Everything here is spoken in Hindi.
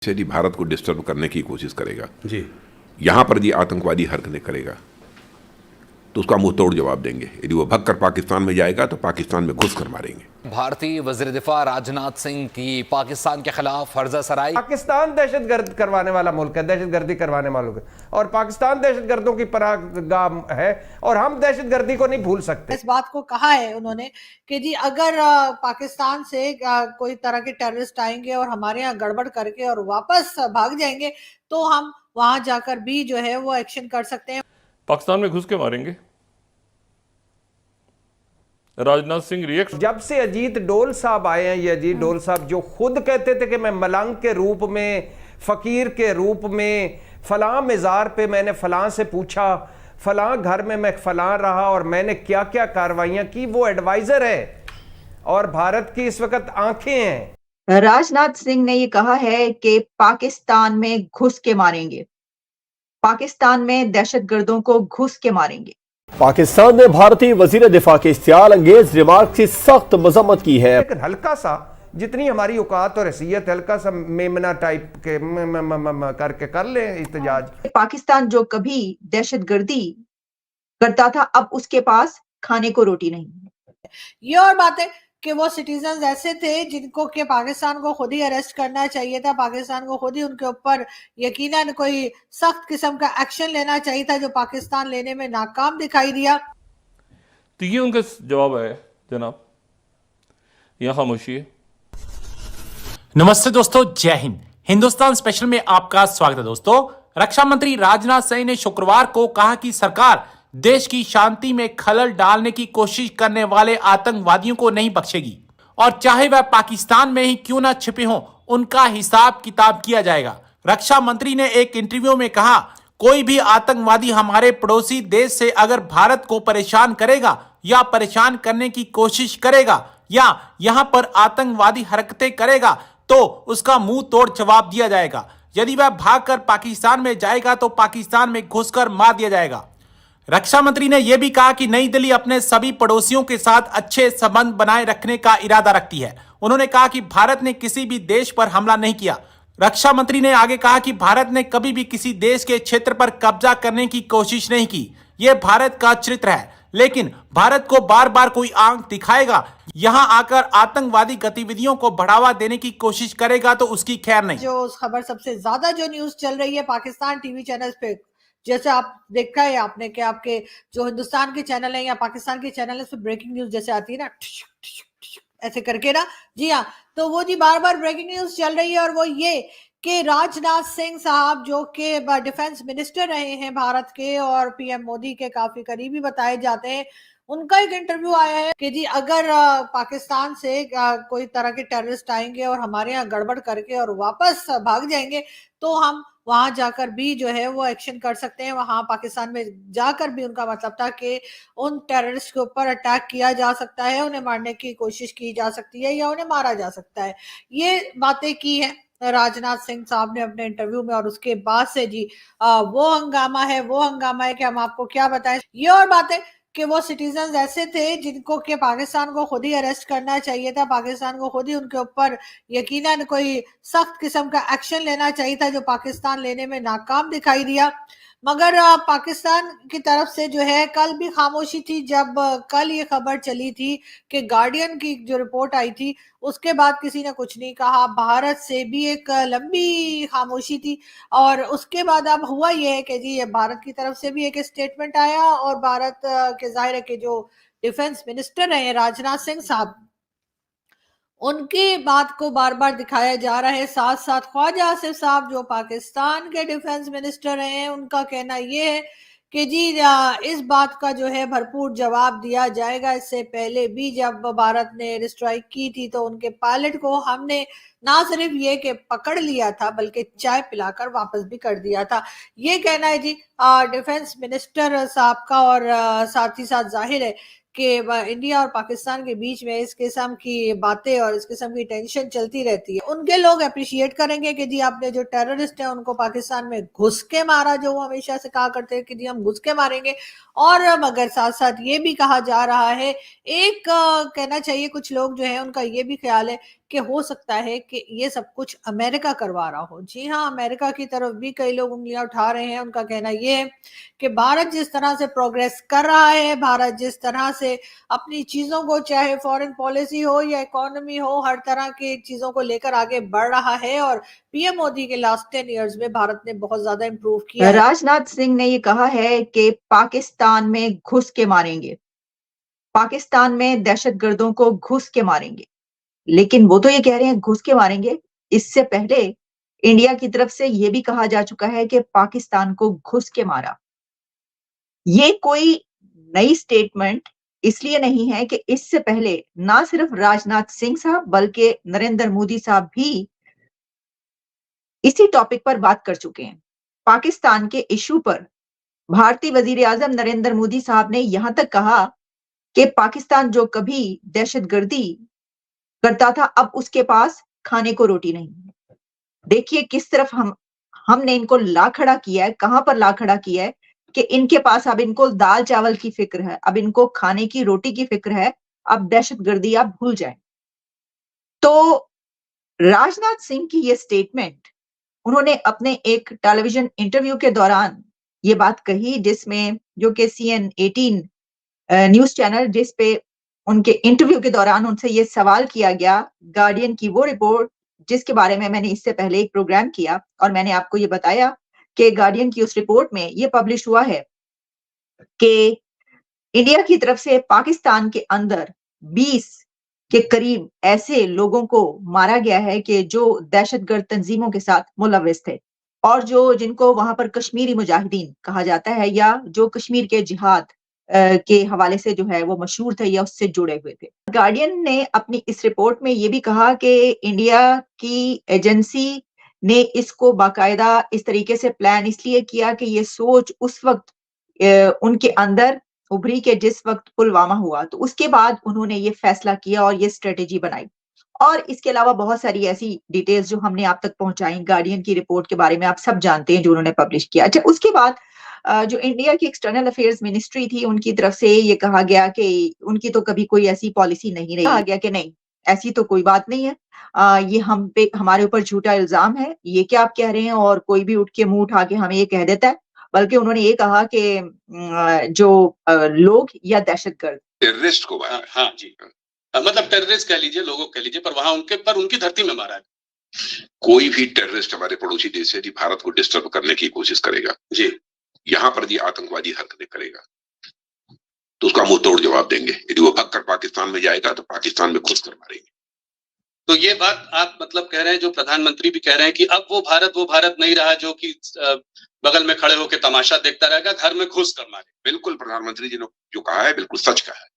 यदि भारत को डिस्टर्ब करने की कोशिश करेगा जी, यहाँ पर यदि आतंकवादी हरकतें करेगा तो उसका मुंह तोड़ जवाब देंगे। यदि वो भगकर पाकिस्तान में जाएगा तो पाकिस्तान में घुस कर मारेंगे। भारतीय वज़ीर दिफा राजनाथ सिंह की पाकिस्तान के खिलाफ हर्जा सराई। पाकिस्तान दहशतगर्द करवाने वाला मुल्क है, दहशतगर्दी करवाने वालों के, और पाकिस्तान दहशतगर्दों की पनाहगाह है और हम दहशतगर्दी को नहीं भूल सकते। इस बात को कहा है उन्होंने कि जी अगर पाकिस्तान से कोई तरह के टेररिस्ट आएंगे और हमारे यहाँ गड़बड़ करके और वापस भाग जाएंगे तो हम वहां जाकर भी जो है वो एक्शन कर सकते हैं। पाकिस्तान में घुस के मारेंगे। राजनाथ सिंह रिएक्ट। जब से अजीत डोल साहब आए हैं, ये अजीत डोल साहब जो खुद कहते थे कि मैं मलंग के रूप में, फकीर के रूप में, फलां मज़ार पे मैंने फलां से पूछा, फलां घर में मैं फलां रहा और मैंने क्या क्या कार्रवाइयां की, वो एडवाइजर है और भारत की इस वक्त आंखें हैं। राजनाथ सिंह ने ये कहा है कि पाकिस्तान में घुस के मारेंगे, पाकिस्तान में दहशतगर्दों को घुस के मारेंगे। पाकिस्तान ने भारतीय वजीर दिफा के इश्तियाल अंगेज रिमार्क की सख्त मजम्मत की है। लेकिन हल्का सा, जितनी हमारी औकात और हैसियत, हल्का सा मेमना टाइप के करके कर ले इhtजाज। पाकिस्तान जो कभी दहशतगर्दी करता था अब उसके पास खाने को रोटी नहीं है। ये और बात है कि वो सिटीजन ऐसे थे जिनको कि पाकिस्तान को खुद ही अरेस्ट करना चाहिए था, पाकिस्तान को खुद ही उनके ऊपर यकीनन कोई सख्त किस्म का एक्शन लेना चाहिए था, जो पाकिस्तान लेने में नाकाम दिखाई दिया। तो ये उनका जवाब है जनाब, यहाँ खामोशी है। नमस्ते दोस्तों, जय हिंद। हिंदुस्तान स्पेशल में आपका स्वागत है दोस्तों। रक्षा मंत्री राजनाथ सिंह ने शुक्रवार को कहा कि सरकार देश की शांति में खलल डालने की कोशिश करने वाले आतंकवादियों को नहीं बख्शेगी और चाहे वह पाकिस्तान में ही क्यों ना छिपे हों, उनका हिसाब किताब किया जाएगा। रक्षा मंत्री ने एक इंटरव्यू में कहा, कोई भी आतंकवादी हमारे पड़ोसी देश से अगर भारत को परेशान करेगा या परेशान करने की कोशिश करेगा या यहां पर आतंकवादी हरकतें करेगा तो उसका मुंह तोड़ जवाब दिया जाएगा। यदि वह भागकर पाकिस्तान में जाएगा तो पाकिस्तान में घुसकर मार दिया जाएगा। रक्षा मंत्री ने यह भी कहा कि नई दिल्ली अपने सभी पड़ोसियों के साथ अच्छे संबंध बनाए रखने का इरादा रखती है। उन्होंने कहा कि भारत ने किसी भी देश पर हमला नहीं किया। रक्षा मंत्री ने आगे कहा कि भारत ने कभी भी किसी देश के क्षेत्र पर कब्जा करने की कोशिश नहीं की। यह भारत का चरित्र है, लेकिन भारत को बार बार कोई आंख दिखाएगा, यहां आकर आतंकवादी गतिविधियों को बढ़ावा देने की कोशिश करेगा तो उसकी खैर नहीं। जो खबर सबसे ज्यादा जो न्यूज चल रही है पाकिस्तान टीवी चैनल पे, जैसे आप देखा है आपने कि आपके जो हिंदुस्तान के चैनल है या पाकिस्तान के चैनल है उसमें ब्रेकिंग न्यूज जैसे आती है ना, ऐसे करके ना, जी हाँ, तो वो जी बार बार ब्रेकिंग न्यूज चल रही है और वो ये कि राजनाथ सिंह साहब जो कि डिफेंस मिनिस्टर रहे हैं भारत के और पीएम मोदी के काफी करीबी बताए जाते हैं, उनका एक इंटरव्यू आया है कि जी अगर पाकिस्तान से कोई तरह के टेररिस्ट आएंगे और हमारे यहाँ गड़बड़ करके और वापस भाग जाएंगे तो हम वहां जाकर भी जो है वो एक्शन कर सकते हैं। वहां पाकिस्तान में जाकर भी उनका मतलब था कि उन टेररिस्ट के ऊपर अटैक किया जा सकता है, उन्हें मारने की कोशिश की जा सकती है या उन्हें मारा जा सकता है। ये बातें की है राजनाथ सिंह साहब ने अपने इंटरव्यू में और उसके बाद से जी वो हंगामा है कि हम आपको क्या बताएं। ये और बातें कि वो सिटीजन ऐसे थे जिनको कि पाकिस्तान को खुद ही अरेस्ट करना चाहिए था, पाकिस्तान को खुद ही उनके ऊपर यकीनन कोई सख्त किस्म का एक्शन लेना चाहिए था, जो पाकिस्तान लेने में नाकाम दिखाई दिया। मगर पाकिस्तान की तरफ से जो है कल भी खामोशी थी। जब कल ये खबर चली थी कि गार्डियन की जो रिपोर्ट आई थी उसके बाद किसी ने कुछ नहीं कहा, भारत से भी एक लंबी खामोशी थी और उसके बाद अब हुआ ये है कि जी भारत की तरफ से भी एक स्टेटमेंट आया और भारत के जाहिर है कि जो डिफेंस मिनिस्टर हैं राजनाथ सिंह साहब, उनकी बात को बार बार दिखाया जा रहा है। साथ साथ ख्वाजा आसिफ साहब जो पाकिस्तान के डिफेंस मिनिस्टर हैं, उनका कहना यह है कि जी इस बात का जो है भरपूर जवाब दिया जाएगा। इससे पहले भी जब भारत ने एयर स्ट्राइक की थी तो उनके पायलट को हमने ना सिर्फ ये कि पकड़ लिया था बल्कि चाय पिलाकर वापस भी कर दिया था। ये कहना है जी डिफेंस मिनिस्टर साहब का और साथ ही साथ जाहिर है कि इंडिया और पाकिस्तान के बीच में इस किस्म की बातें और इस किस्म की टेंशन चलती रहती है। उनके लोग अप्रिशिएट करेंगे कि जी आपने जो टेररिस्ट है उनको पाकिस्तान में घुस के मारा, जो वो हमेशा से कहा करते हैं कि जी हम घुस के मारेंगे। और मगर साथ साथ ये भी कहा जा रहा है, एक कहना चाहिए कुछ लोग जो है उनका ये भी ख्याल है कि हो सकता है कि ये सब कुछ अमेरिका करवा रहा हो। जी हाँ, अमेरिका की तरफ भी कई लोग उंगलियां उठा रहे हैं। उनका कहना ये है कि भारत जिस तरह से प्रोग्रेस कर रहा है, भारत जिस तरह से अपनी चीजों को, चाहे फॉरेन पॉलिसी हो या इकोनॉमी हो, हर तरह की चीजों को लेकर आगे बढ़ रहा है और पीएम मोदी के लास्ट 10 इयर्स में भारत ने बहुत ज्यादा इंप्रूव किया है। राजनाथ सिंह ने ये कहा है कि पाकिस्तान में घुस के मारेंगे, पाकिस्तान में दहशतगर्दों को घुस के मारेंगे। लेकिन वो तो ये कह रहे हैं घुस के मारेंगे, इससे पहले इंडिया की तरफ से ये भी कहा जा चुका है कि पाकिस्तान को घुस के मारा। ये कोई नई स्टेटमेंट इसलिए नहीं है कि इससे पहले ना सिर्फ राजनाथ सिंह साहब बल्कि नरेंद्र मोदी साहब भी इसी टॉपिक पर बात कर चुके हैं। पाकिस्तान के इशू पर भारतीय वजीर आजम नरेंद्र मोदी साहब ने यहां तक कहा कि पाकिस्तान जो कभी दहशतगर्दी करता था, अब उसके पास खाने को रोटी नहीं है। देखिए किस तरफ हमने इनको ला खड़ा किया है, कहां पर ला खड़ा किया है कि इनके पास अब इनको दाल चावल की फिक्र है, अब इनको खाने की रोटी की फिक्र है, अब दहशतगर्दी आप भूल जाएं। तो राजनाथ सिंह की ये स्टेटमेंट उन्होंने अपने एक टेलीविजन इंटरव्यू के दौरान ये बात कही, जिसमें जो कि CN18 न्यूज चैनल, जिस पे उनके इंटरव्यू के दौरान उनसे ये सवाल किया गया, गार्डियन की वो रिपोर्ट जिसके बारे में मैंने इससे पहले एक प्रोग्राम किया और मैंने आपको ये बताया कि गार्डियन की उस रिपोर्ट में ये पब्लिश हुआ है कि इंडिया की तरफ से पाकिस्तान के अंदर 20 के करीब ऐसे लोगों को मारा गया है कि जो दहशतगर्द तंजीमों के साथ मुलविस थे और जिनको वहां पर कश्मीरी मुजाहिदीन कहा जाता है, या जो कश्मीर के जिहाद के हवाले से जो है वो मशहूर थे या उससे जुड़े हुए थे। गार्डियन ने अपनी इस रिपोर्ट में ये भी कहा कि इंडिया की एजेंसी ने इसको बाकायदा इस तरीके से प्लान इसलिए किया कि ये सोच उस वक्त उनके अंदर उभरी के जिस वक्त पुलवामा हुआ, तो उसके बाद उन्होंने ये फैसला किया और ये स्ट्रेटेजी बनाई। और इसके अलावा बहुत सारी ऐसी डिटेल्स जो हमने आप तक पहुंचाई गार्डियन की रिपोर्ट के बारे में, आप सब जानते हैं जो उन्होंने पब्लिश किया। अच्छा, उसके बाद जो इंडिया की एक्सटर्नल अफेयर्स मिनिस्ट्री थी, उनकी तरफ से ये कहा गया कि उनकी तो कभी कोई ऐसी पॉलिसी नहीं रही। कहा गया कि नहीं, ऐसी तो कोई बात नहीं है, ये हमारे ऊपर झूठा इल्जाम है, ये क्या आप कह रहे हैं, और कोई भी उठ के मुंह उठा के हमें ये कह देता है। बल्कि उन्होंने ये कहा कि जो लोग या दहशतगर्द टेररिस्ट को मारा। हाँ जी, मतलब टेररिस्ट कह लीजिए, लोगों कह लीजिए, पर वहां उनकी धरती में मारा है। कोई भी टेररिस्ट हमारे पड़ोसी देश से भारत को डिस्टर्ब करने की कोशिश करेगा जी, यहां पर ये आतंकवादी हरकतें करेगा तो उसका मुंह तोड़ जवाब देंगे। यदि वो भाग कर पाकिस्तान में जाएगा तो पाकिस्तान में घुस कर मारेंगे। तो ये बात आप मतलब कह रहे हैं, जो प्रधानमंत्री भी कह रहे हैं कि अब वो भारत नहीं रहा जो कि बगल में खड़े होकर तमाशा देखता रहेगा, घर में घुस कर मारे। बिल्कुल, प्रधानमंत्री जी ने जो कहा है बिल्कुल सच कहा है।